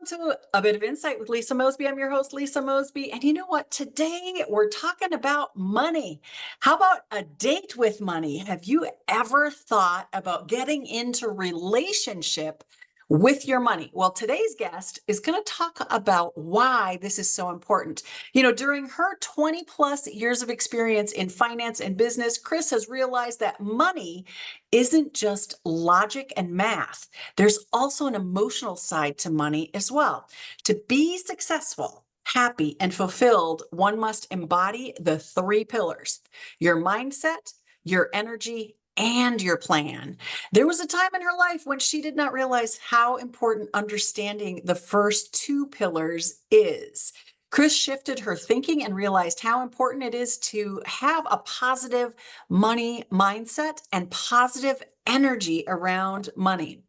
to A Bit of Insight with Lisa Mosbey. I'm your host, Lisa Mosbey. And you know what? Today we're talking about money. How about a date with money? Have you ever thought about getting into relationship with your money? Well, today's guest is going to talk about why this is so important. During her 20 plus years of experience in finance and business, Kris has realized that money isn't just logic and math. There's also an emotional side to money as well. To be successful, happy, and fulfilled, one must embody the three pillars: your mindset, your energy, and your plan. There was a time in her life when she did not realize how important understanding the first two pillars is. Kris shifted her thinking and realized how important it is to have a positive money mindset and positive energy around money.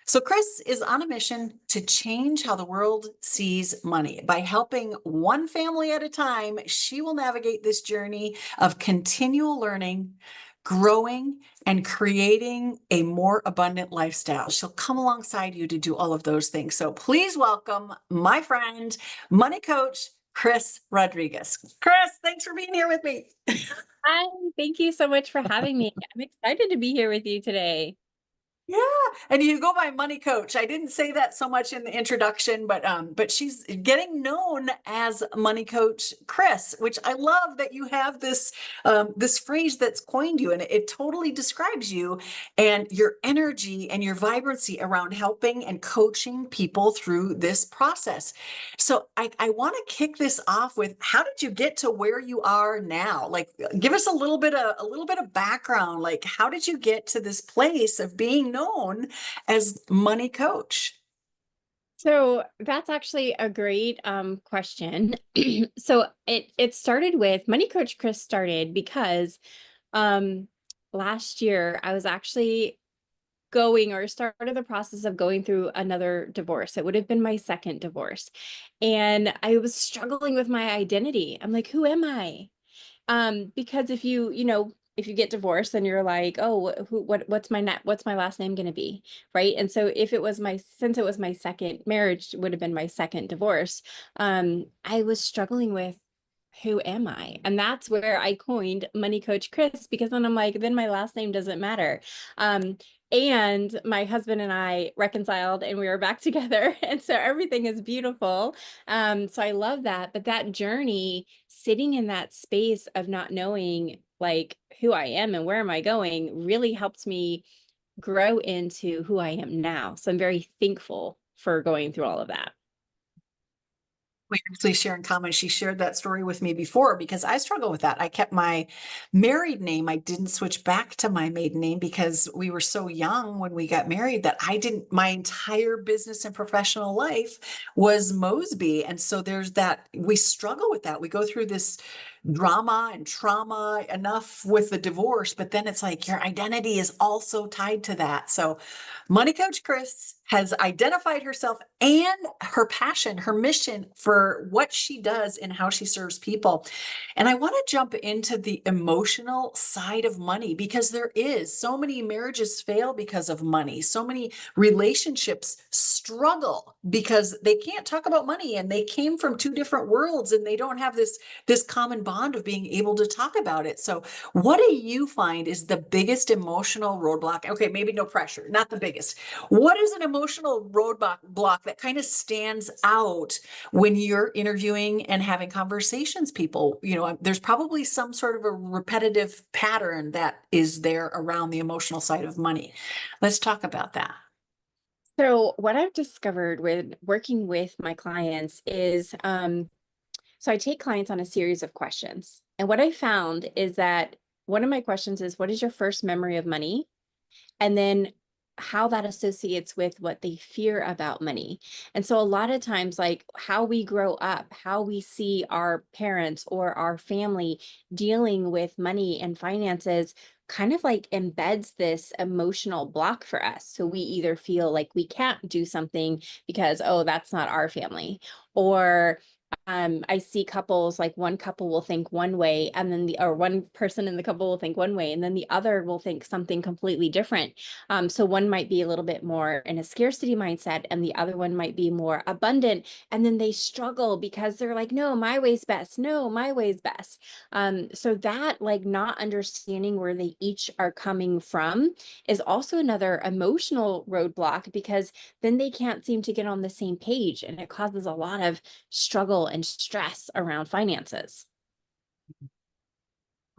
So, Kris is on a mission to change how the world sees money. By helping one family at a time, she will navigate this journey of continual learning, growing, and creating a more abundant lifestyle. She'll come alongside you to do all of those things. So, please welcome my friend, money coach, Kris Rodriguez. Kris, thanks for being here with me. Hi, thank you so much for having me. I'm excited to be here with you today. Yeah, and you go by Money Coach. I didn't say that so much in the introduction, but she's getting known as Money Coach Kris, which I love that you have this phrase that's coined you, and it totally describes you and your energy and your vibrancy around helping and coaching people through this process. So I want to kick this off with, how did you get to where you are now? Like, give us a little bit of background. Like, how did you get to this place of being known as Money Coach? So that's actually a great question. So it started with Money Coach Kris started because um last year I was actually going or started the process of going through another divorce. It would have been my second divorce. And I was struggling with my identity. I'm like, who am I? Because if you get divorced and you're like, oh, what's my last name going to be? Right. And so since it was my second marriage, would have been my second divorce. I was struggling with, who am I? And that's where I coined Money Coach Kris, because then I'm like, then my last name doesn't matter. And my husband and I reconciled and we were back together. And so everything is beautiful. So I love that. But that journey, sitting in that space of not knowing like who I am and where am I going, really helped me grow into who I am now. So I'm very thankful for going through all of that. We actually share in common. She shared that story with me before because I struggle with that. I kept my married name. I didn't switch back to my maiden name because we were so young when we got married that my entire business and professional life was Mosby. And so there's that, we struggle with that. We go through this drama and trauma enough with the divorce, but then it's like your identity is also tied to that. So Money Coach Kris has identified herself and her passion, her mission for what she does and how she serves people. And I want to jump into the emotional side of money, because there is so many marriages fail because of money. So many relationships struggle because they can't talk about money, and they came from two different worlds and they don't have this common bond of being able to talk about it. So what do you find is the biggest emotional roadblock? Okay, maybe no pressure, not the biggest. What is an emotional roadblock that kind of stands out when you're interviewing and having conversations? People, there's probably some sort of a repetitive pattern that is there around the emotional side of money. Let's talk about that. So what I've discovered with working with my clients is, so I take clients on a series of questions. And what I found is that one of my questions is, what is your first memory of money? And then how that associates with what they fear about money. And so a lot of times, like how we grow up, how we see our parents or our family dealing with money and finances kind of like embeds this emotional block for us. So we either feel like we can't do something because, oh, that's not our family, or I see couples, like one couple will think one way and then or one person in the couple will think one way and then the other will think something completely different. So one might be a little bit more in a scarcity mindset and the other one might be more abundant. And then they struggle because they're like, no, my way's best. No, my way's best. So that, like, not understanding where they each are coming from is also another emotional roadblock, because then they can't seem to get on the same page and it causes a lot of struggle and stress around finances.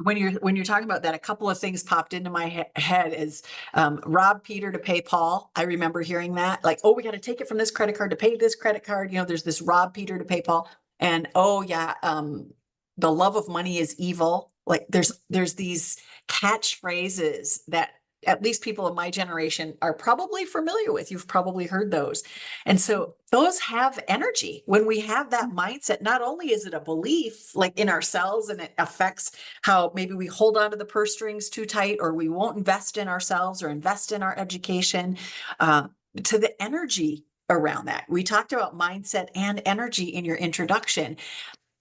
When you're talking about that, a couple of things popped into my head is rob Peter to pay Paul. I remember hearing that, like, oh, we got to take it from this credit card to pay this credit card. There's this rob Peter to pay Paul. And oh yeah, the love of money is evil. Like there's these catchphrases that at least people of my generation are probably familiar with. You've probably heard those. And so those have energy. When we have that mindset, not only is it a belief like in ourselves and it affects how maybe we hold on to the purse strings too tight, or we won't invest in ourselves or invest in our education, to the energy around that. We talked about mindset and energy in your introduction.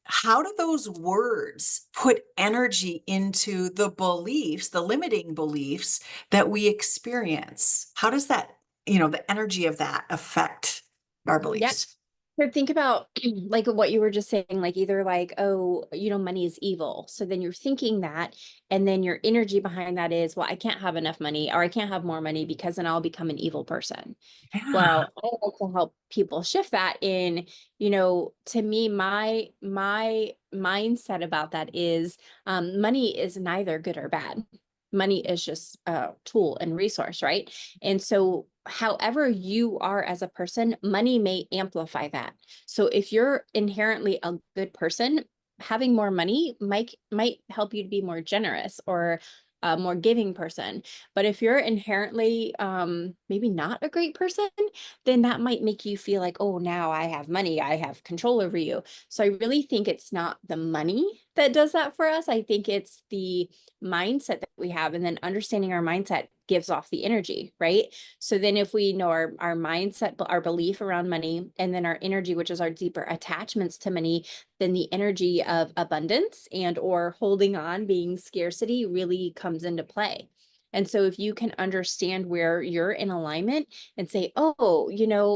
How do those words put energy into the beliefs, the limiting beliefs that we experience? How does that, the energy of that affect our Yeah. beliefs? So think about like what you were just saying, like either like, oh, money is evil. So then you're thinking that, and then your energy behind that is, well, I can't have enough money or I can't have more money because then I'll become an evil person. Yeah. Well, I like to help people shift that in, to me, my mindset about that is money is neither good or bad. Money is just a tool and resource, right? And so however you are as a person, money may amplify that. So if you're inherently a good person, having more money might help you to be more generous or a more giving person. But if you're inherently maybe not a great person, then that might make you feel like, oh, now I have money, I have control over you. So I really think it's not the money that does that for us. I think it's the mindset that we have, and then understanding our mindset gives off the energy, right? So then if we know our mindset, our belief around money, and then our energy, which is our deeper attachments to money, then the energy of abundance and or holding on, being scarcity, really comes into play. And so if you can understand where you're in alignment and say, oh,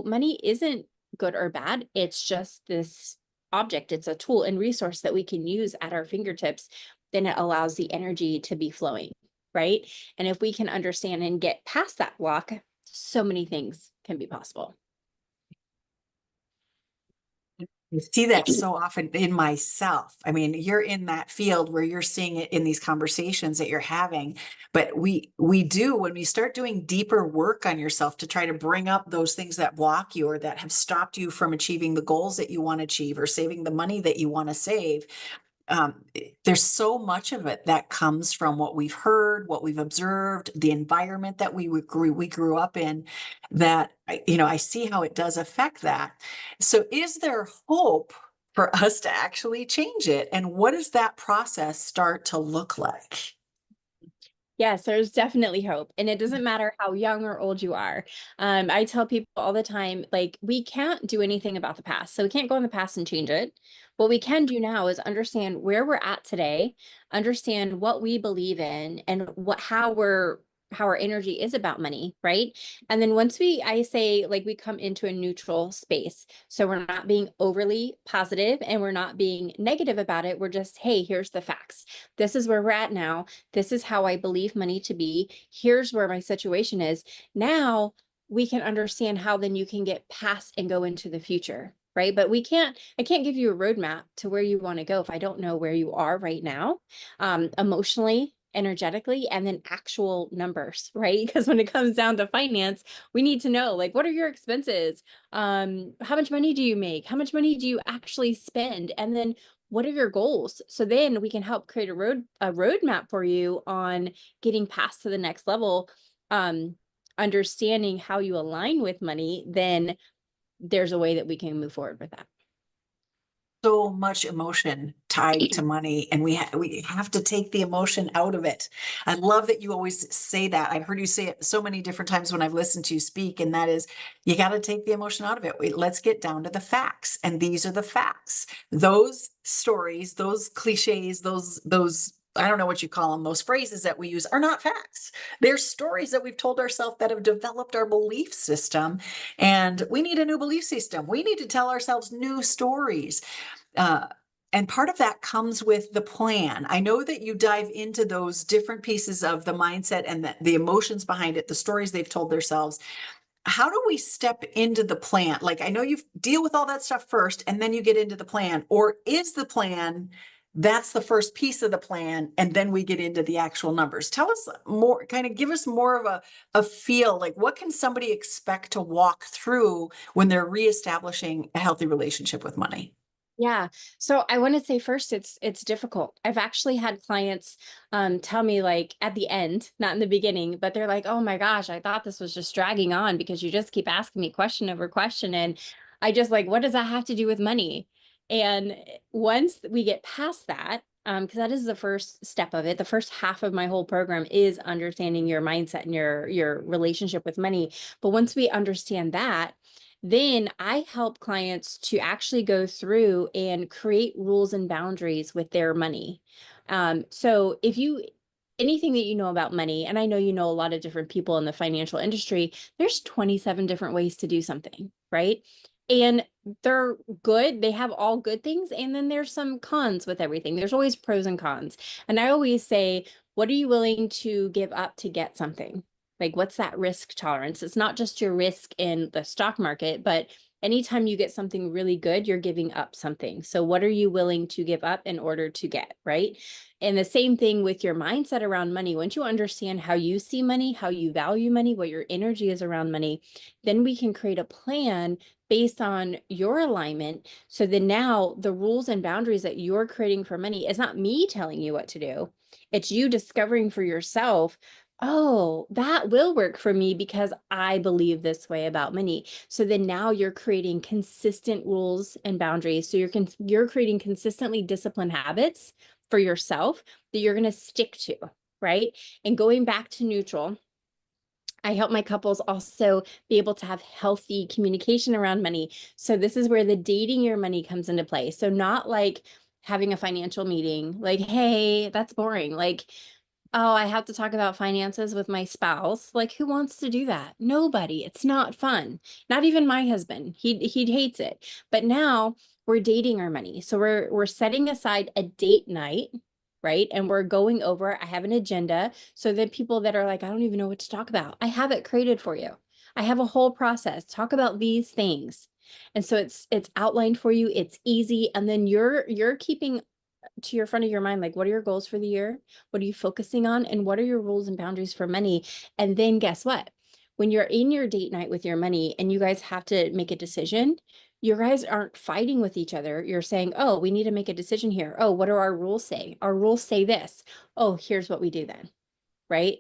money isn't good or bad, it's just this object, it's a tool and resource that we can use at our fingertips, then it allows the energy to be flowing, right? And if we can understand and get past that block, so many things can be possible. I see that so often in myself. I mean, you're in that field where you're seeing it in these conversations that you're having, but we do, when we start doing deeper work on yourself to try to bring up those things that block you or that have stopped you from achieving the goals that you want to achieve or saving the money that you want to save. There's so much of it that comes from what we've heard, what we've observed, the environment that we grew up in, that I see how it does affect that. So is there hope for us to actually change it? And what does that process start to look like? Yes, there's definitely hope. And it doesn't matter how young or old you are. I tell people all the time, like, we can't do anything about the past. So we can't go in the past and change it. What we can do now is understand where we're at today, understand what we believe in, and how our energy is about money, right? And then once I say, like, we come into a neutral space. So we're not being overly positive and we're not being negative about it. We're just, hey, here's the facts. This is where we're at now. This is how I believe money to be. Here's where my situation is. Now we can understand how then you can get past and go into the future, right? But I can't give you a roadmap to where you want to go if I don't know where you are right now, emotionally, energetically, and then actual numbers, right? Because when it comes down to finance, we need to know, like, what are your expenses? How much money do you make? How much money do you actually spend? And then what are your goals? So then we can help create a roadmap for you on getting past to the next level. Understanding how you align with money, then there's a way that we can move forward with that. so much emotion tied to money, and we have to take the emotion out of it. I love that you always say that. I've heard you say it so many different times when I've listened to you speak, and that is, you got to take the emotion out of it. Let's get down to the facts, and these are the facts. Those stories, those cliches, those I don't know what you call them, those phrases that we use are not facts. They're stories that we've told ourselves that have developed our belief system, and we need a new belief system. We need to tell ourselves new stories. Uh, and part of that comes with the plan. I know that you dive into those different pieces of the mindset and the emotions behind it, the stories they've told themselves. How do we step into the plan? Like, I know you deal with all that stuff first and then you get into the plan, or is the plan that's the first piece of the plan and then we get into the actual numbers? Tell us more, kind of give us more of a feel, like what can somebody expect to walk through when they're reestablishing a healthy relationship with money? Yeah. So I want to say first, it's difficult. I've actually had clients tell me like at the end, not in the beginning, but they're like, "Oh my gosh, I thought this was just dragging on because you just keep asking me question over question." And I just like, what does that have to do with money? And once we get past that, because that is the first step of it, the first half of my whole program is understanding your mindset and your relationship with money. But once we understand that, then I help clients to actually go through and create rules and boundaries with their money. So if you, anything that you know about money, and I know you know a lot of different people in the financial industry, there's 27 different ways to do something, right? And they're good. They have all good things. And then there's some cons with everything. There's always pros and cons. And I always say, what are you willing to give up to get something? Like, what's that risk tolerance? It's not just your risk in the stock market, but anytime you get something really good, you're giving up something. So what are you willing to give up in order to get, right? And the same thing with your mindset around money. Once you understand how you see money, how you value money, what your energy is around money, then we can create a plan based on your alignment. So then now the rules and boundaries that you're creating for money is not me telling you what to do. It's you discovering for yourself, oh, that will work for me because I believe this way about money. So then now you're creating consistent rules and boundaries. So you're creating consistently disciplined habits for yourself that you're going to stick to, right? And going back to neutral, I help my couples also be able to have healthy communication around money. So this is where the dating your money comes into play. So not like having a financial meeting, like, hey, that's boring. Like, oh, I have to talk about finances with my spouse. Like, who wants to do that? Nobody. It's not fun. Not even my husband. He hates it. But now we're dating our money. So we're setting aside a date night, right? And we're going over, I have an agenda. So that people that are like, I don't even know what to talk about, I have it created for you. I have a whole process. Talk about these things. And so it's outlined for you. It's easy. And then you're keeping to your front of your mind, like, what are your goals for the year? What are you focusing on? And what are your rules and boundaries for money? And then guess what? When you're in your date night with your money and you guys have to make a decision, you guys aren't fighting with each other. You're saying, oh, we need to make a decision here. Oh, what do our rules say? Our rules say this. Oh, here's what we do then, right?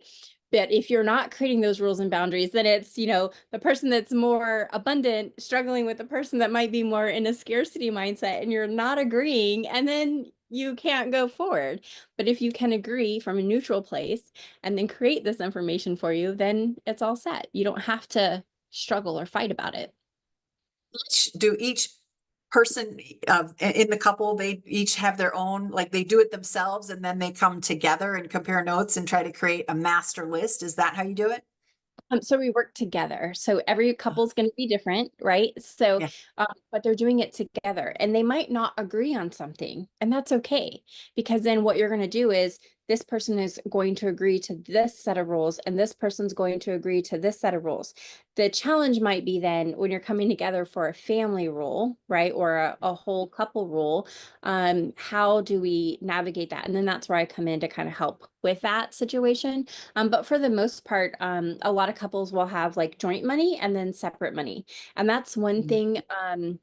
But if you're not creating those rules and boundaries, then it's, the person that's more abundant struggling with the person that might be more in a scarcity mindset, and you're not agreeing, and then you can't go forward. But if you can agree from a neutral place and then create this information for you, then it's all set. You don't have to struggle or fight about it. Each person in the couple, they each have their own, like they do it themselves and then they come together and compare notes and try to create a master list? Is that how you do it? So we work together. So every couple's going to be different, right? So, Yeah. but they're doing it together, and they might not agree on something, and that's okay, because then what you're going to do is this person is going to agree to this set of rules, and this person's going to agree to this set of rules. The challenge might be then when you're coming together for a family rule, right, or a whole couple rule. How do we navigate that? And then that's where I come in to kind of help with that situation. But for the most part, a lot of couples will have like joint money and then separate money. And that's one Mhm. thing,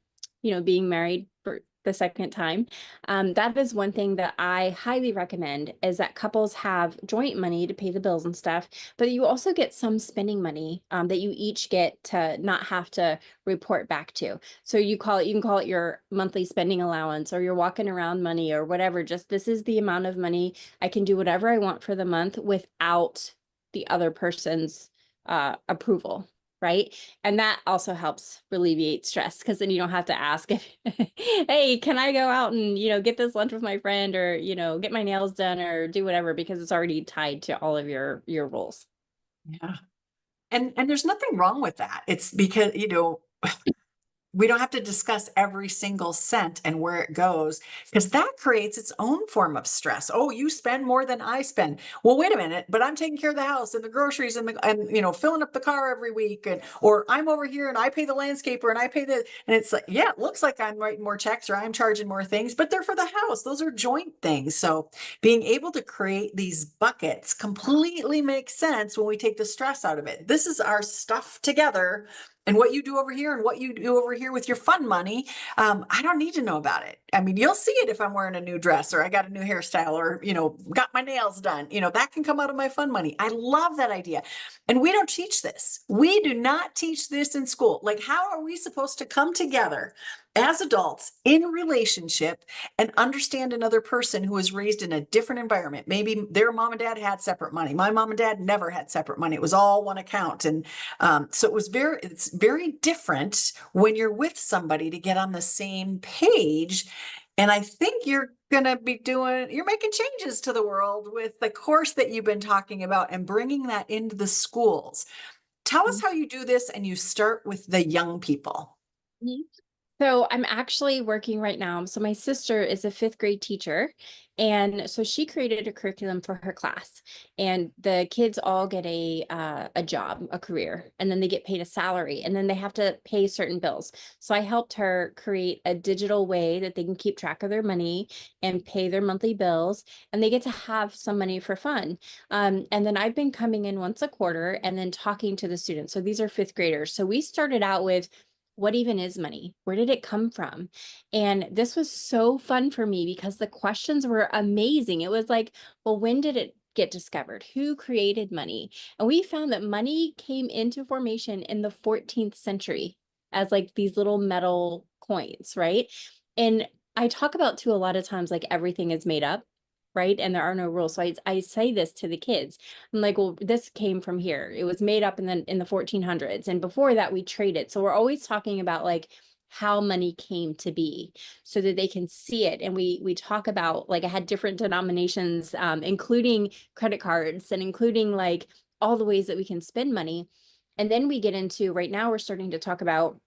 being married for the second time. That is one thing that I highly recommend, is that couples have joint money to pay the bills and stuff, but you also get some spending money that you each get to not have to report back to. So you can call it your monthly spending allowance, or your walking around money, or whatever. Just, this is the amount of money I can do whatever I want for the month without the other person's approval. Right. And that also helps alleviate stress, because then you don't have to ask if, hey, can I go out and, get this lunch with my friend, or, get my nails done, or do whatever, because it's already tied to all of your rules. Yeah. And there's nothing wrong with that. It's because, we don't have to discuss every single cent and where it goes, because that creates its own form of stress. Oh, you spend more than I spend. Well, wait a minute, but I'm taking care of the house and the groceries and filling up the car every week, or I'm over here and I pay the landscaper and I pay and it's like, yeah, it looks like I'm writing more checks or I'm charging more things, but they're for the house. Those are joint things. So being able to create these buckets completely makes sense when we take the stress out of it. This is our stuff together. And what you do over here and what you do over here with your fun money, I don't need to know about it. I mean, you'll see it if I'm wearing a new dress, or I got a new hairstyle, or, got my nails done. That can come out of my fun money. I love that idea. And we don't teach this. We do not teach this in school. Like, how are we supposed to come together as adults in a relationship and understand another person who was raised in a different environment? Maybe their mom and dad had separate money. My mom and dad never had separate money. It was all one account. And so it's very different when you're with somebody to get on the same page. And I think you're making changes to the world with the course that you've been talking about and bringing that into the schools. Tell us how you do this, and you start with the young people. Mhm. So I'm actually working right now. So my sister is a fifth grade teacher. And so she created a curriculum for her class, and the kids all get a job, a career, and then they get paid a salary, and then they have to pay certain bills. So I helped her create a digital way that they can keep track of their money and pay their monthly bills, and they get to have some money for fun. And then I've been coming in once a quarter and then talking to the students. So these are fifth graders. So we started out with, what even is money? Where did it come from? And this was so fun for me because the questions were amazing. It was like, well, when did it get discovered? Who created money? And we found that money came into formation in the 14th century as like these little metal coins, right? And I talk about too a lot of times, like, everything is made up, right? And there are no rules. So I say this to the kids. I'm like, well, this came from here. It was made up in the 1400s. And before that, we traded. So we're always talking about like how money came to be, so that they can see it. And we talk about, like, I had different denominations, including credit cards, and including like all the ways that we can spend money. And then we get into, right now, we're starting to talk about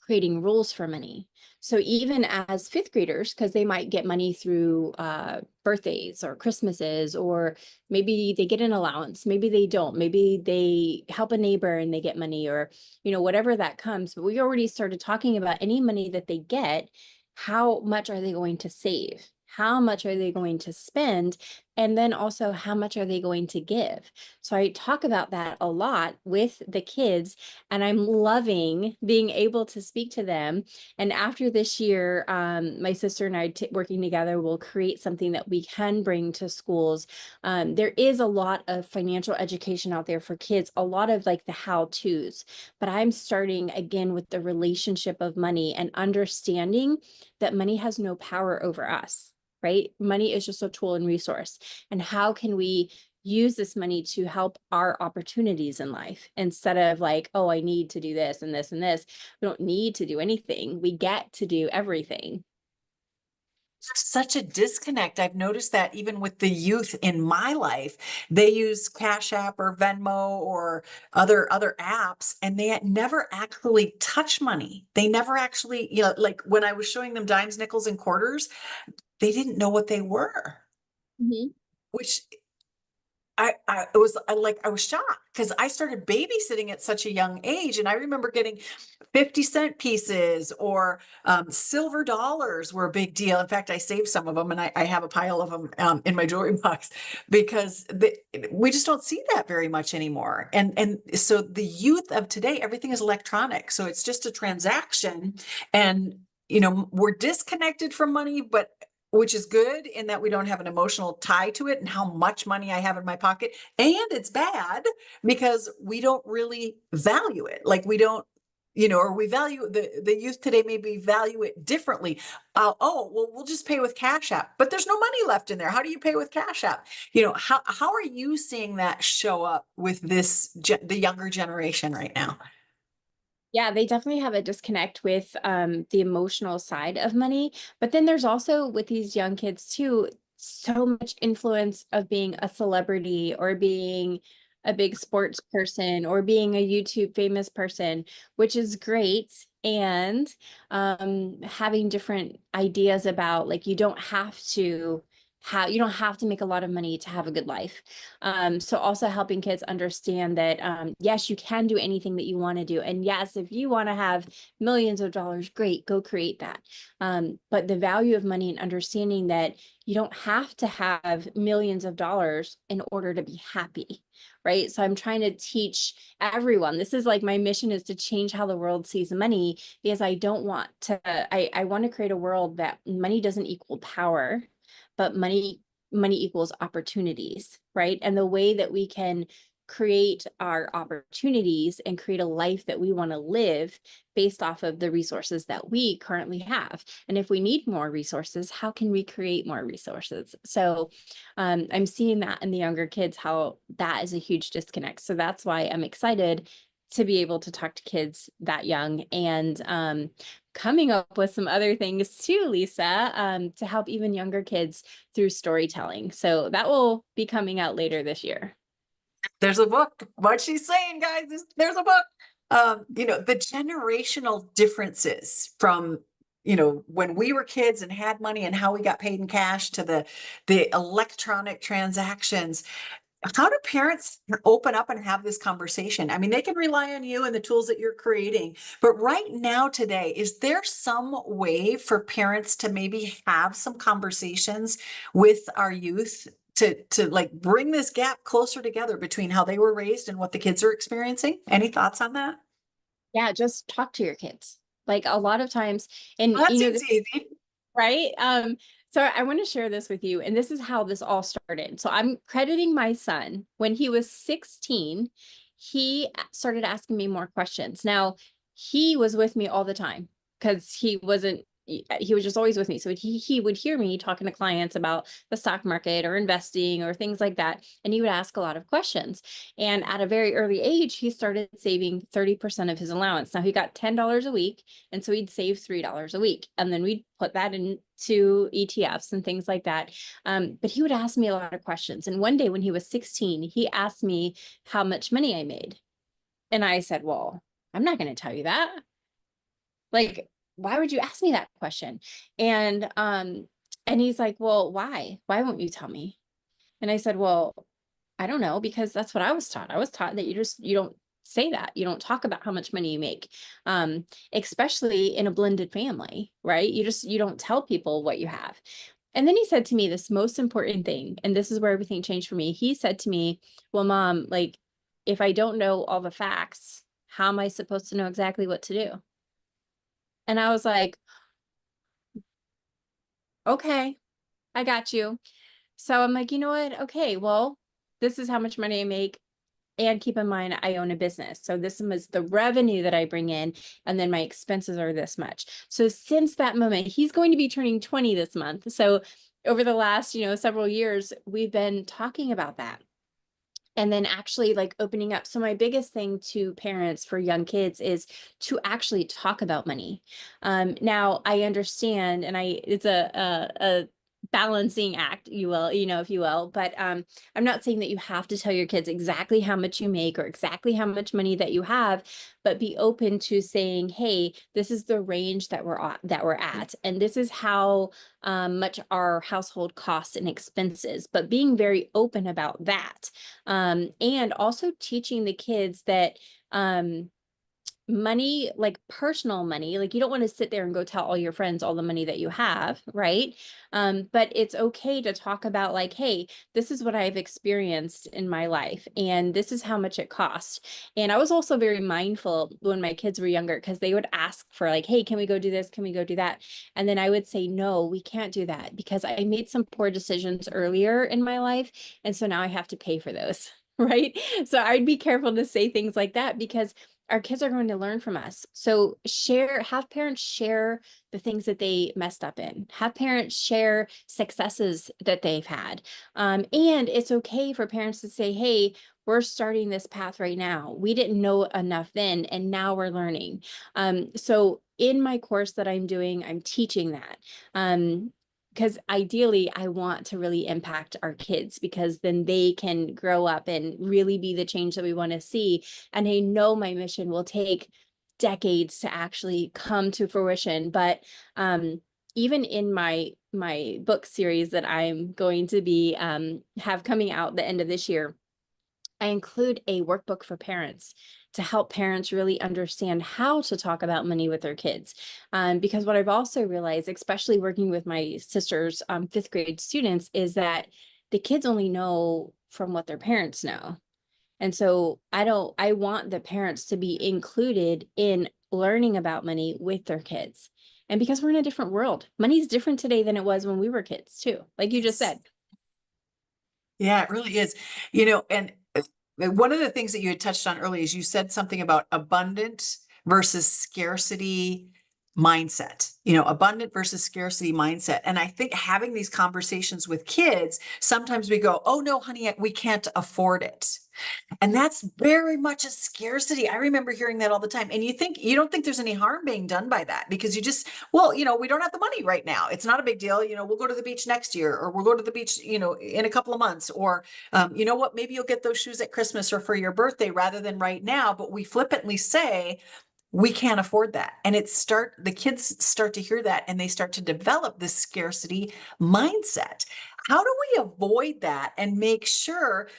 creating rules for money. So even as fifth graders, because they might get money through birthdays or Christmases, or maybe they get an allowance, maybe they don't, maybe they help a neighbor and they get money, or, whatever that comes. But we already started talking about any money that they get, how much are they going to save? How much are they going to spend? And then also, how much are they going to give? So I talk about that a lot with the kids, and I'm loving being able to speak to them. And after this year, my sister and I working together will create something that we can bring to schools. There is a lot of financial education out there for kids, a lot of like the how-tos, but I'm starting again with the relationship of money and understanding that money has no power over us, right? Money is just a tool and resource. And how can we use this money to help our opportunities in life, instead of like, oh, I need to do this and this and this. We don't need to do anything. We get to do everything. There's such a disconnect. I've noticed that even with the youth in my life, they use Cash App or Venmo or other apps, and they never actually touch money. They never actually, like when I was showing them dimes, nickels, and quarters, they didn't know what they were, Mhm. which I was shocked, because I started babysitting at such a young age. And I remember getting 50-cent pieces, or silver dollars were a big deal. In fact, I saved some of them, and I have a pile of them in my jewelry box, because we just don't see that very much anymore. And so the youth of today, everything is electronic. So it's just a transaction. And we're disconnected from money, but which is good in that we don't have an emotional tie to it and how much money I have in my pocket. And it's bad because we don't really value it. Like we don't, or we value the youth today, maybe value it differently. Oh, well, we'll just pay with Cash App, but there's no money left in there. How do you pay with Cash App? How are you seeing that show up with the younger generation right now? Yeah, they definitely have a disconnect with the emotional side of money. But then there's also with these young kids too, so much influence of being a celebrity or being a big sports person or being a YouTube famous person, which is great. And having different ideas about like you don't have to make a lot of money to have a good life. So also helping kids understand that, yes, you can do anything that you want to do. And yes, if you want to have millions of dollars, great, go create that. But the value of money and understanding that you don't have to have millions of dollars in order to be happy, right? So I'm trying to teach everyone. This is like my mission is to change how the world sees money because I don't want to, I want to create a world that money doesn't equal power, but money equals opportunities, right? And the way that we can create our opportunities and create a life that we want to live based off of the resources that we currently have. And if we need more resources, how can we create more resources? So I'm seeing that in the younger kids, how that is a huge disconnect. So that's why I'm excited to be able to talk to kids that young and coming up with some other things too, Lisa, to help even younger kids through storytelling. So that will be coming out later this year. There's a book. What she's saying, guys, is there's a book. The generational differences from, when we were kids and had money and how we got paid in cash to the electronic transactions. How do parents open up and have this conversation? I mean, they can rely on you and the tools that you're creating, but right now today, is there some way for parents to maybe have some conversations with our youth to like bring this gap closer together between how they were raised and what the kids are experiencing? Any thoughts on that? Yeah, just talk to your kids. Like a lot of times, and Well, that seems easy. right? So I want to share this with you, and this is how this all started. So I'm crediting my son. When he was 16, he started asking me more questions. Now, he was with me all the time because he was just always with me. So he would hear me talking to clients about the stock market or investing or things like that. And he would ask a lot of questions. And at a very early age, he started saving 30% of his allowance. Now he got $10 a week. And so he'd save $3 a week. And then we'd put that into ETFs and things like that. But he would ask me a lot of questions. And one day when he was 16, he asked me how much money I made. And I said, well, I'm not going to tell you that. Like, why would you ask me that question? And he's like, well, why? Why won't you tell me? And I said, well, I don't know, because that's what I was taught. I was taught that you don't say that. You don't talk about how much money you make, especially in a blended family, right? You don't tell people what you have. And then he said to me this most important thing, and this is where everything changed for me. He said to me, well, Mom, like, if I don't know all the facts, how am I supposed to know exactly what to do? And I was like, okay, I got you. So I'm like, you know what? Okay, well, this is how much money I make. And keep in mind, I own a business. So this is the revenue that I bring in, and then my expenses are this much. So since that moment, he's going to be turning 20 this month. So over the last, several years, we've been talking about that. And then actually like opening up. So my biggest thing to parents for young kids is to actually talk about money. Now I understand, and it's a balancing act, if you will, but I'm not saying that you have to tell your kids exactly how much you make or exactly how much money that you have, but be open to saying, hey, this is the range that we're at, and this is how much our household costs and expenses, but being very open about that. And also teaching the kids that money, like personal money, like you don't want to sit there and go tell all your friends all the money that you have, right? But it's okay to talk about like, hey, this is what I've experienced in my life, and this is how much it cost. And I was also very mindful when my kids were younger because they would ask for like, hey, can we go do this? Can we go do that? And then I would say, no, we can't do that because I made some poor decisions earlier in my life. And so now I have to pay for those. Right. So I'd be careful to say things like that because our kids are going to learn from us. So have parents share the things that they messed up in, have parents share successes that they've had. And it's okay for parents to say, hey, we're starting this path right now. We didn't know enough then, and now we're learning. So in my course that I'm doing, I'm teaching that. Because ideally, I want to really impact our kids because then they can grow up and really be the change that we want to see. And I know my mission will take decades to actually come to fruition. But even in my book series that I'm going to be have coming out the end of this year, I include a workbook for parents to help parents really understand how to talk about money with their kids. Because what I've also realized, especially working with my sister's fifth grade students, is that the kids only know from what their parents know. And so I want the parents to be included in learning about money with their kids. And because we're in a different world, money's different today than it was when we were kids too, like you just Yes. said. Yeah, it really is. And one of the things that you had touched on earlier is you said something about abundant versus scarcity mindset, abundant versus scarcity mindset. And I think having these conversations with kids, sometimes we go, oh no, honey, we can't afford it. And that's very much a scarcity. I remember hearing that all the time. And you don't think there's any harm being done by that because well, we don't have the money right now. It's not a big deal. We'll go to the beach next year, or we'll go to the beach, in a couple of months, or, you know what, maybe you'll get those shoes at Christmas or for your birthday rather than right now. But we flippantly say, we can't afford that. And the kids start to hear that and they start to develop this scarcity mindset. How do we avoid that and make sure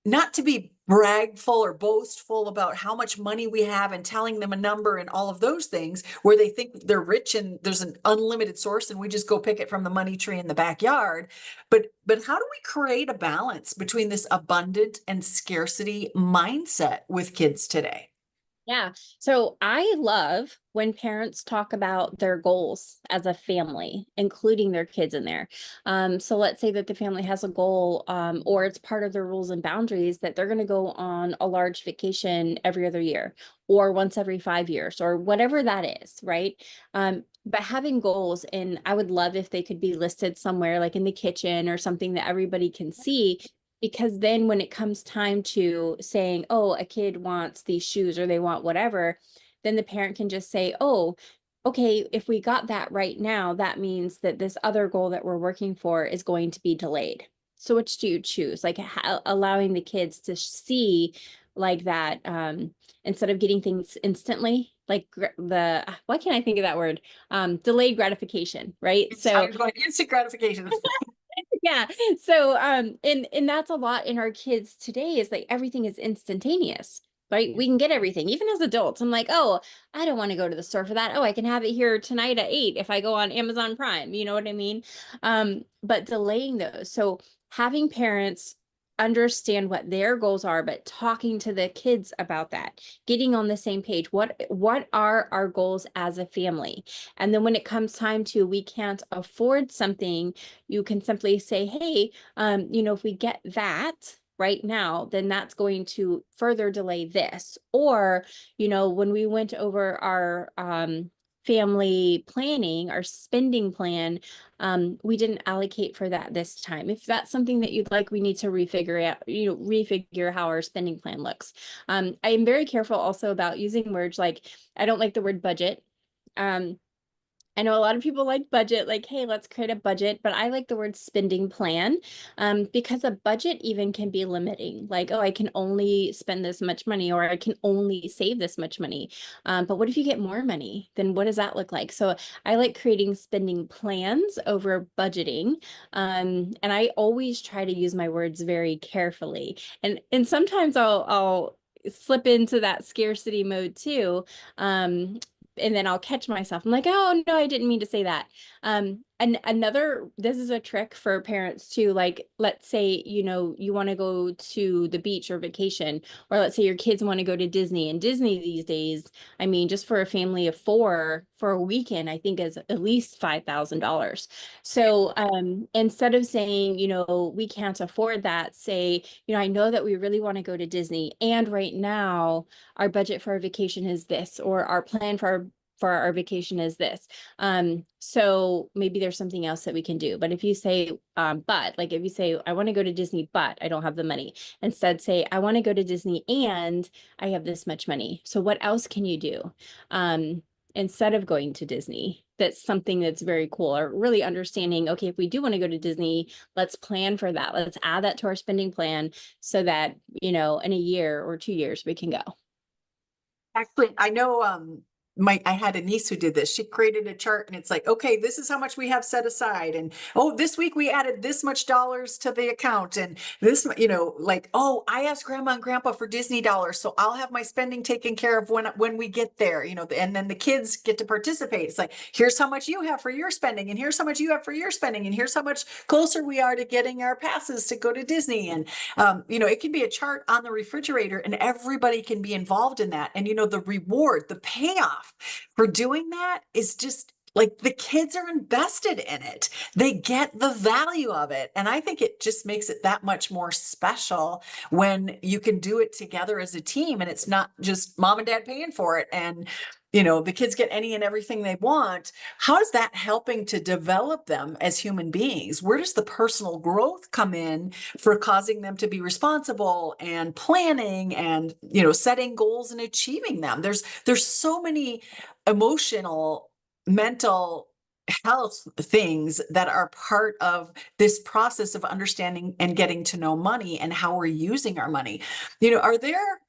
not to be bragful or boastful about how much money we have and telling them a number and all of those things where they think they're rich and there's an unlimited source and we just go pick it from the money tree in the backyard. But how do we create a balance between this abundant and scarcity mindset with kids today? Yeah. So I love when parents talk about their goals as a family, including their kids in there. So let's say that the family has a goal, or it's part of their rules and boundaries that they're going to go on a large vacation every other year or once every 5 years or whatever that is, right? But having goals, and I would love if they could be listed somewhere like in the kitchen or something that everybody can see, because then when it comes time to saying, oh, a kid wants these shoes or they want whatever, then the parent can just say, oh, okay, if we got that right now, that means that this other goal that we're working for is going to be delayed. So which do you choose? Like allowing the kids to see like that, instead of getting things instantly, like why can't I think of that word? Delayed gratification, right? I So was going instant gratification. yeah. So and that's a lot in our kids today, is like everything is instantaneous, right? We can get everything, even as adults. I'm like, oh, I don't want to go to the store for that. Oh, I can have it here tonight at 8 if I go on Amazon Prime. You know what I mean? But delaying those. So having parents understand what their goals are, but talking to the kids about that, getting on the same page. What are our goals as a family? And then when it comes time to we can't afford something, you can simply say, hey, if we get that right now, then that's going to further delay this. Or, when we went over our family planning, our spending plan, we didn't allocate for that this time. If that's something that you'd like, we need to refigure how our spending plan looks. I am very careful also about using words like, I don't like the word budget. I know a lot of people like budget, like, hey, let's create a budget, but I like the word spending plan, because a budget even can be limiting. Like, oh, I can only spend this much money, or I can only save this much money. But what if you get more money? Then what does that look like? So I like creating spending plans over budgeting. And I always try to use my words very carefully. And sometimes I'll slip into that scarcity mode too. And then I'll catch myself. I'm like, oh no, I didn't mean to say that. And this is a trick for parents too. Like, let's say, you want to go to the beach or vacation, or let's say your kids want to go to Disney. And Disney these days, I mean, just for a family of 4 for a weekend, I think is at least $5,000. So instead of saying, we can't afford that, say, I know that we really want to go to Disney. And right now, our budget for our vacation is this, or our plan for our vacation is this. So maybe there's something else that we can do. But if you say, but like if you say, I want to go to Disney, but I don't have the money, instead say, I want to go to Disney and I have this much money. So what else can you do? Instead of going to Disney, that's something that's very cool, or really understanding, okay, if we do want to go to Disney, let's plan for that. Let's add that to our spending plan so that, in a year or 2 years, we can go. Actually, I know I had a niece who did this. She created a chart and it's like, okay, this is how much we have set aside. And oh, this week we added this much dollars to the account. And this, like, oh, I asked grandma and grandpa for Disney dollars. So I'll have my spending taken care of when we get there, and then the kids get to participate. It's like, here's how much you have for your spending, and here's how much you have for your spending, and here's how much closer we are to getting our passes to go to Disney. And it can be a chart on the refrigerator, and everybody can be involved in that. And the reward, the payoff for doing that is just like the kids are invested in it. They get the value of it. And I think it just makes it that much more special when you can do it together as a team, and it's not just mom and dad paying for it and the kids get any and everything they want. How is that helping to develop them as human beings? Where does the personal growth come in for causing them to be responsible and planning and, setting goals and achieving them? There's so many emotional, mental health things that are part of this process of understanding and getting to know money and how we're using our money. Are there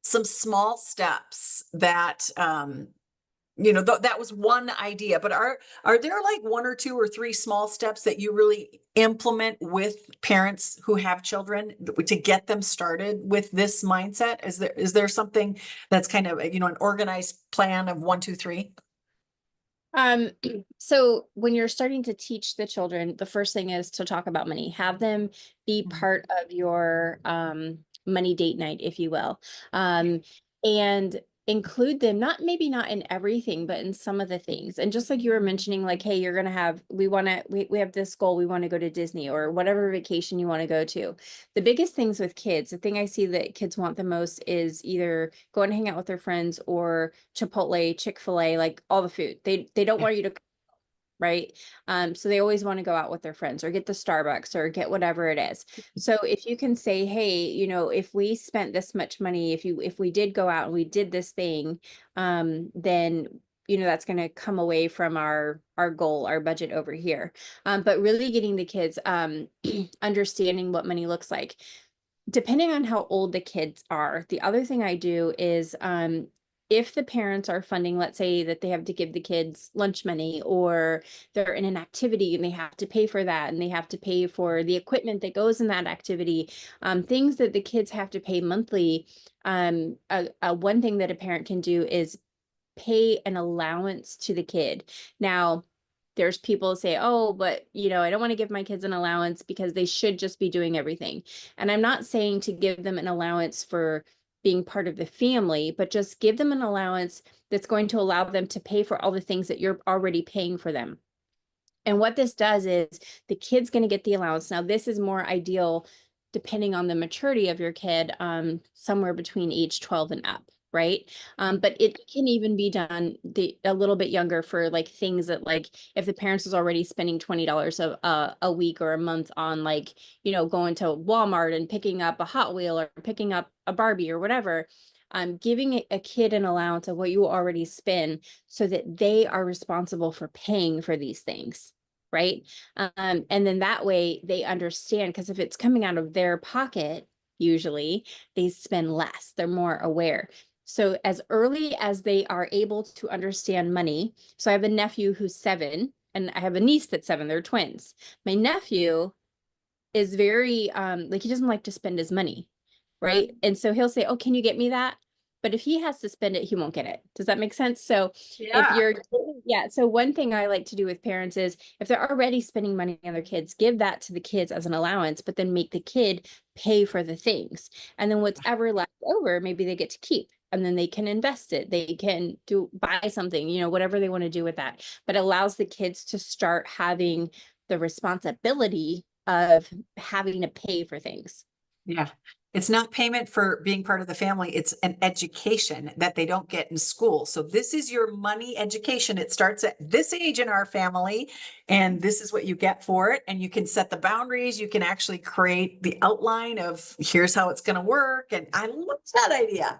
some small steps that that was one idea, but are there like 1 or 2 or 3 small steps that you really implement with parents who have children to get them started with this mindset? Is there something that's kind of an organized plan of 1, 2, 3? So when you're starting to teach the children, the first thing is to talk about money. Have them be part of your money date night, if you will. And include them, maybe not in everything, but in some of the things. And just like you were mentioning, like, hey, we have this goal, we want to go to Disney or whatever vacation you want to go to. The biggest things with kids, the thing I see that kids want the most is either go and hang out with their friends or Chipotle, Chick-fil-A, like all the food. They don't want you to, right? So they always want to go out with their friends or get the Starbucks or get whatever it is. So if you can say, hey, if we spent this much money, if we did go out and we did this thing, then that's going to come away from our goal, our budget over here. But really getting the kids understanding what money looks like. Depending on how old the kids are, the other thing I do is if the parents are funding, let's say that they have to give the kids lunch money, or they're in an activity and they have to pay for that, and they have to pay for the equipment that goes in that activity, things that the kids have to pay monthly. One thing that a parent can do is pay an allowance to the kid. Now, there's people say, oh, but I don't want to give my kids an allowance because they should just be doing everything. And I'm not saying to give them an allowance for being part of the family, but just give them an allowance that's going to allow them to pay for all the things that you're already paying for them. And what this does is the kid's going to get the allowance. Now, this is more ideal depending on the maturity of your kid, somewhere between age 12 and up. Right. But it can even be done a little bit younger for like things that, like, if the parents is already spending $20 a week or a month on, like, going to Walmart and picking up a Hot Wheel or picking up a Barbie or whatever, giving a kid an allowance of what you already spend so that they are responsible for paying for these things. Right. And then that way they understand, because if it's coming out of their pocket, usually they spend less, they're more aware. So as early as they are able to understand money. So I have a nephew who's 7 and I have a niece that's 7. They're twins. My nephew is very, like, he doesn't like to spend his money. right? And so he'll say, "Oh, can you get me that?" But if he has to spend it, he won't get it. Does that make sense? So if Yeah. you're, yeah. So one thing I like to do with parents is if they're already spending money on their kids, give that to the kids as an allowance, but then make the kid pay for the things. And then what's ever left over, maybe they get to keep. And then they can invest it. They can buy something, whatever they want to do with that. But it allows the kids to start having the responsibility of having to pay for things. Yeah. It's not payment for being part of the family. It's an education that they don't get in school. So this is your money education. It starts at this age in our family, and this is what you get for it. And you can set the boundaries. You can actually create the outline of here's how it's going to work. And I love that idea.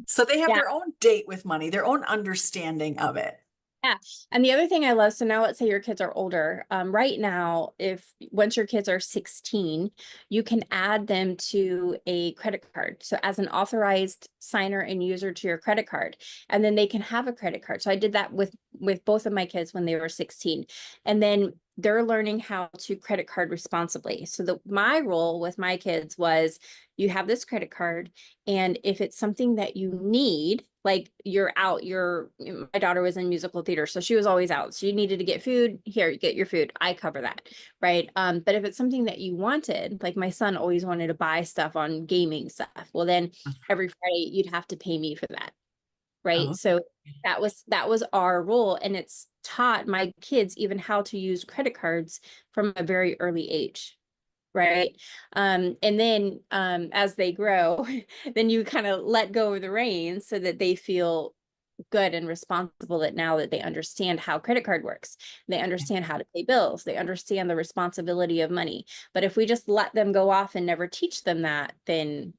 So they have Yeah. their own date with money, their own understanding of it. Yeah. And the other thing I love, so now let's say your kids are older. Right now, if once your kids are 16, you can add them to a credit card. So as an authorized signer and user to your credit card, and then they can have a credit card. So I did that with both of my kids when they were 16. And then they're learning how to credit card responsibly. So my role with my kids was you have this credit card, and if it's something that you need, like my daughter was in musical theater, so she was always out. So you needed to get food, here, you get your food. I cover that, right? But if it's something that you wanted, like my son always wanted to buy stuff on gaming stuff, well, then every Friday you'd have to pay me for that, right? Oh, So that was our role, and it's taught my kids even how to use credit cards from a very early age. Right. And then as they grow, then you kind of let go of the reins so that they feel good and responsible, that now that they understand how credit card works, they understand how to pay bills, they understand the responsibility of money. But if we just let them go off and never teach them that, then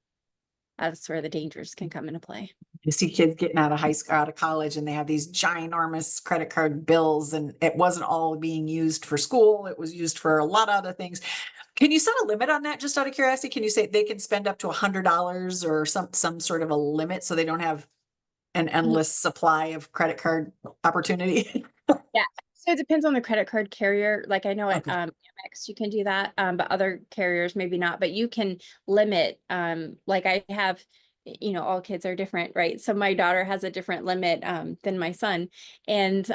that's where the dangers can come into play. you see kids getting out of high school, out of college, and they have these ginormous credit card bills, and it wasn't all being used for school. It was used for a lot of other things. Can you set a limit on that? Just out of curiosity, can you say they can spend up to $100 or some sort of a limit so they don't have an endless supply of credit card opportunity? Yeah. So it depends on the credit card carrier. Like I know at Okay. Amex you can do that, but other carriers maybe not. But you can limit. Like I have, all kids are different, right? So my daughter has a different limit than my son, and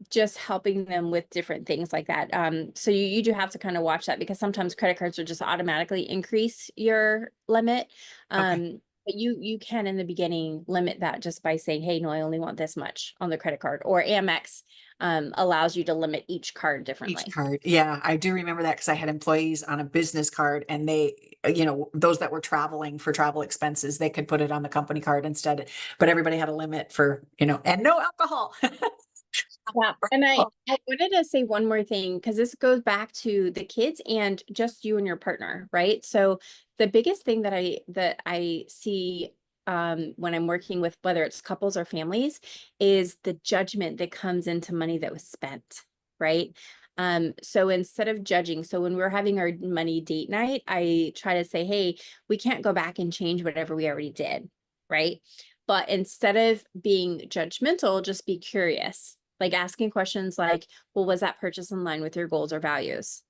just helping them with different things like that. So you do have to kind of watch that, because sometimes credit cards will just automatically increase your limit. Okay. But you can in the beginning limit that just by saying, hey, no, I only want this much on the credit card. Or Amex allows you to limit each card Each differently. card. Yeah, I do remember that because I had employees on a business card, and they, those that were traveling for travel expenses, they could put it on the company card instead. But everybody had a limit for, and no alcohol. Yeah. And I wanted to say one more thing, because this goes back to the kids and just you and your partner, right? So the biggest thing that I see when I'm working with, whether it's couples or families, is the judgment that comes into money that was spent, right? So instead of judging, so when we're having our money date night, I try to say, hey, we can't go back and change whatever we already did, right? But instead of being judgmental, just be curious, like asking questions like, well, was that purchase in line with your goals or values?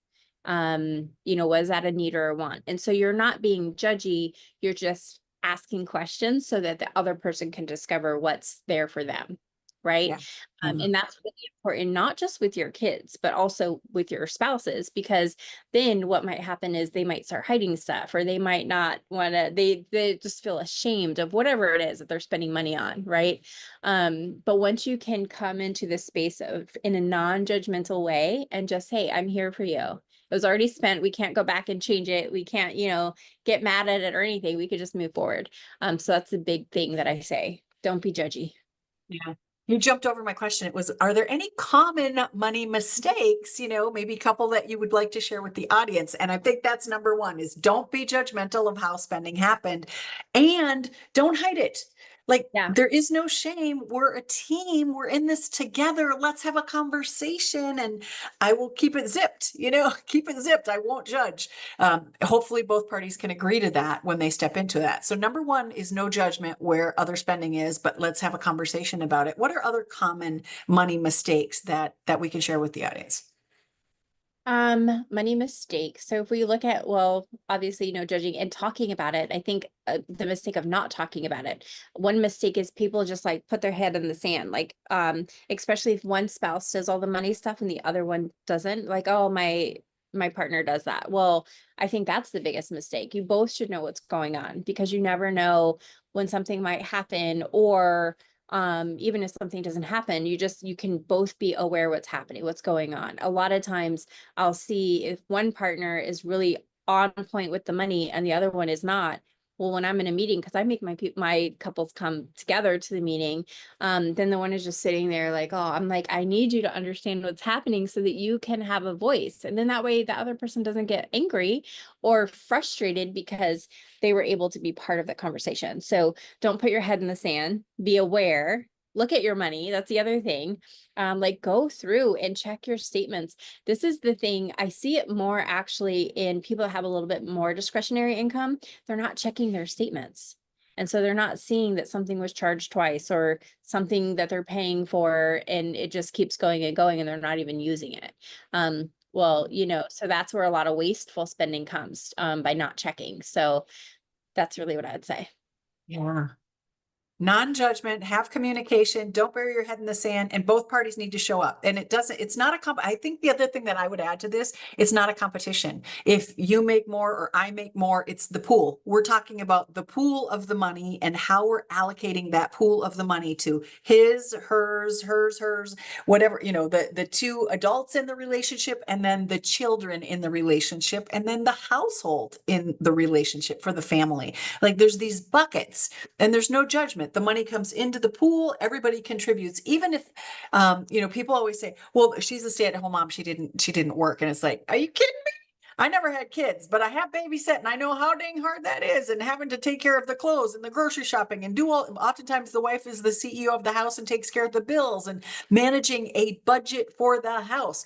Was that a need or a want? And so you're not being judgy, you're just asking questions so that the other person can discover what's there for them. Right. Yeah. Yeah. And that's really important, not just with your kids, but also with your spouses, because then what might happen is they might start hiding stuff, or they might not want to, they just feel ashamed of whatever it is that they're spending money on. Right. But once you can come into the space of in a non-judgmental way and just, hey, I'm here for you. It was already spent. We can't go back and change it. We can't, get mad at it or anything. We could just move forward. So that's the big thing that I say. Don't be judgy. Yeah. You jumped over my question. It was, are there any common money mistakes, maybe a couple that you would like to share with the audience? And I think that's number one is don't be judgmental of how spending happened, and don't hide it. Like Yeah. there is no shame. We're a team. We're in this together. Let's have a conversation, and I will keep it zipped, keep it zipped. I won't judge. Hopefully both parties can agree to that when they step into that. So number one is no judgment where other spending is, but let's have a conversation about it. What are other common money mistakes that we can share with the audience? Money mistakes. So if we look at, well, obviously, judging and talking about it, I think the mistake of not talking about it. One mistake is people just like put their head in the sand, like, especially if one spouse does all the money stuff and the other one doesn't, like, oh, my partner does that. Well, I think that's the biggest mistake. You both should know what's going on because you never know when something might happen, or even if something doesn't happen, you can both be aware what's happening, what's going on. A lot of times I'll see if one partner is really on point with the money and the other one is not. Well, when I'm in a meeting, because I make my couples come together to the meeting, then the one is just sitting there like, oh, I'm like, I need you to understand what's happening so that you can have a voice. And then that way the other person doesn't get angry or frustrated because they were able to be part of the conversation. So don't put your head in the sand, be aware, look at your money. That's the other thing. Like, go through and check your statements. This is the thing. I see it more actually in people that have a little bit more discretionary income. They're not checking their statements. And so they're not seeing that something was charged twice or something that they're paying for, and it just keeps going and going, and they're not even using it. Well, so that's where a lot of wasteful spending comes, by not checking. So that's really what I'd say. Yeah. Non-judgment, have communication, don't bury your head in the sand, and both parties need to show up. And it's not I think the other thing that I would add to this, it's not a competition. If you make more or I make more, it's the pool. We're talking about the pool of the money and how we're allocating that pool of the money to his, hers, whatever, the two adults in the relationship, and then the children in the relationship, and then the household in the relationship for the family. Like, there's these buckets. And there's no judgment. The money comes into the pool. Everybody contributes. Even if, people always say, well, she's a stay-at-home mom. She didn't work. And it's like, are you kidding me? I never had kids, but I have babysat and I know how dang hard that is, and having to take care of the clothes and the grocery shopping and oftentimes the wife is the CEO of the house and takes care of the bills and managing a budget for the house.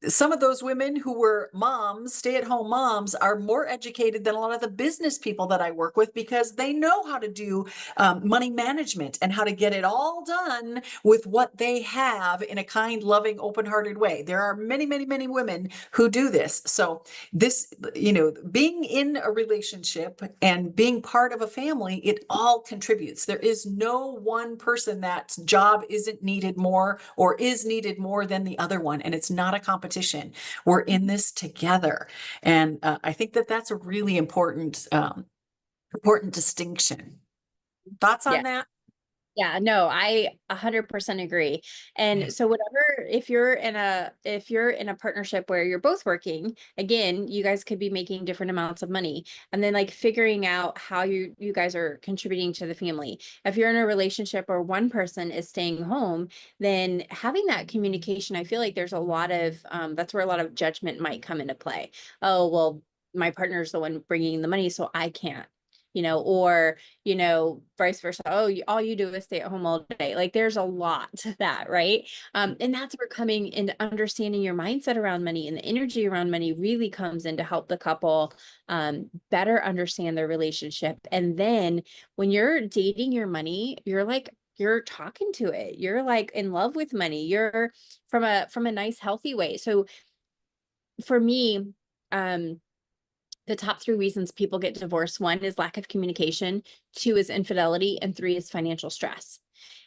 Some of those women who were moms, stay-at-home moms, are more educated than a lot of the business people that I work with because they know how to do money management and how to get it all done with what they have in a kind, loving, open-hearted way. There are many, many, many women who do this. So this, being in a relationship and being part of a family, it all contributes. There is no one person that job isn't needed more or is needed more than the other one. And it's not a competition. We're in this together. And I think that that's a really important distinction. Thoughts Yeah. on that? Yeah, no, I 100% agree. And so whatever, if you're in a partnership where you're both working, again, you guys could be making different amounts of money, and then like figuring out how you guys are contributing to the family. If you're in a relationship where one person is staying home, then having that communication, I feel like there's a lot of that's where a lot of judgment might come into play. Oh, well, my partner's the one bringing the money, so I can't. Or vice versa. Oh, all you do is stay at home all day. Like, there's a lot to that, right? And that's where coming and understanding your mindset around money and the energy around money really comes in to help the couple better understand their relationship. And then when you're dating your money, you're talking to it. You're like in love with money. You're from a nice, healthy way. So for me, the top three reasons people get divorced: one is lack of communication, two is infidelity, and three is financial stress.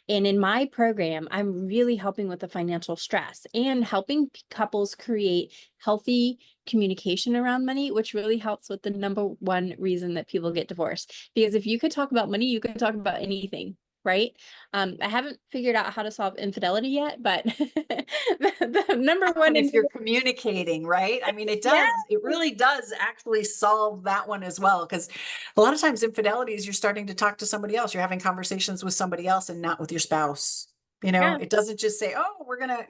And in my program, I'm really helping with the financial stress and helping couples create healthy communication around money, which really helps with the number one reason that people get divorced. Because if you could talk about money, you could talk about anything, right? I haven't figured out how to solve infidelity yet, but the number one If and you're communicating, right? I mean, yeah, it really does actually solve that one as well. Because a lot of times infidelity is you're starting to talk to somebody else, you're having conversations with somebody else and not with your spouse. yeah, It doesn't just say, oh, we're gonna,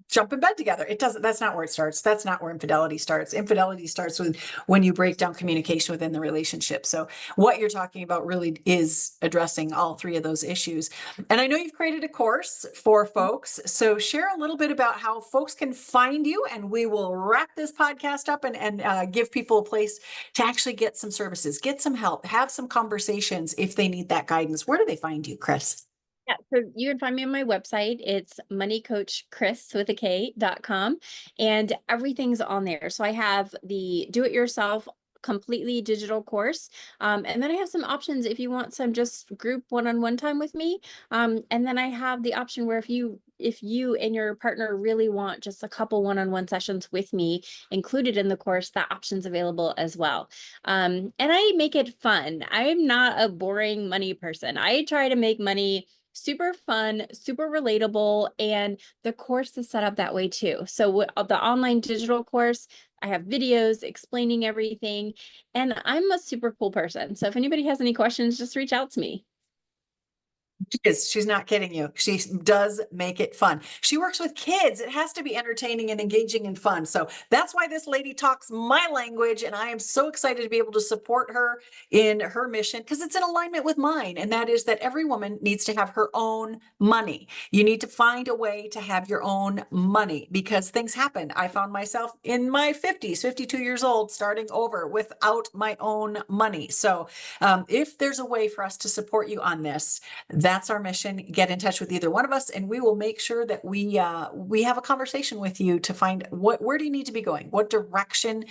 jump in bed together. It doesn't, that's not where it starts. That's not where infidelity starts. Infidelity starts with when you break down communication within the relationship. So what you're talking about really is addressing all three of those issues. And I know you've created a course for folks. So share a little bit about how folks can find you, and we will wrap this podcast up and give people a place to actually get some services, get some help, have some conversations if they need that guidance. Where do they find you, Kris? Yeah, so you can find me on my website. It's moneycoachkris with a K.com, and everything's on there. So I have the do-it-yourself completely digital course. And then I have some options if you want some just group one-on-one time with me. And then I have the option where if you and your partner really want just a couple one-on-one sessions with me included in the course, that option's available as well. And I make it fun. I'm not a boring money person. I try to make money super fun, super relatable, and the course is set up that way too. So the online digital course, I have videos explaining everything, and I'm a super cool person. So if anybody has any questions, just reach out to me. She is. She's not kidding you. She does make it fun. She works with kids. It has to be entertaining and engaging and fun. So that's why this lady talks my language. And I am so excited to be able to support her in her mission because it's in alignment with mine. And that is that every woman needs to have her own money. You need to find a way to have your own money because things happen. I found myself in my 50s, 52 years old, starting over without my own money. So if there's a way for us to support you on this, that's our mission. Get in touch with either one of us, and we will make sure that we have a conversation with you to find where do you need to be going, what direction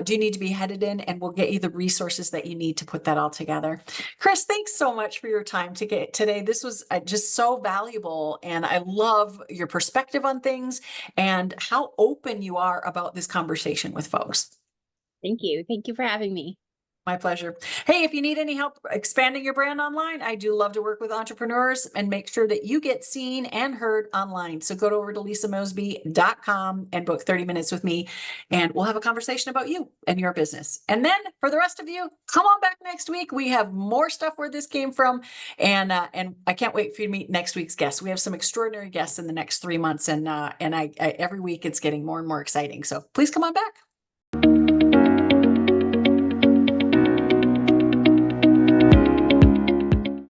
do you need to be headed in, and we'll get you the resources that you need to put that all together. Kris, thanks so much for your time today. This was just so valuable, and I love your perspective on things and how open you are about this conversation with folks. Thank you. Thank you for having me. My pleasure. Hey, if you need any help expanding your brand online, I do love to work with entrepreneurs and make sure that you get seen and heard online. So go over to lisamosbey.com and book 30 minutes with me, and we'll have a conversation about you and your business. And then for the rest of you, come on back next week. We have more stuff where this came from. And I can't wait for you to meet next week's guests. We have some extraordinary guests in the next 3 months. And I every week it's getting more and more exciting. So please come on back.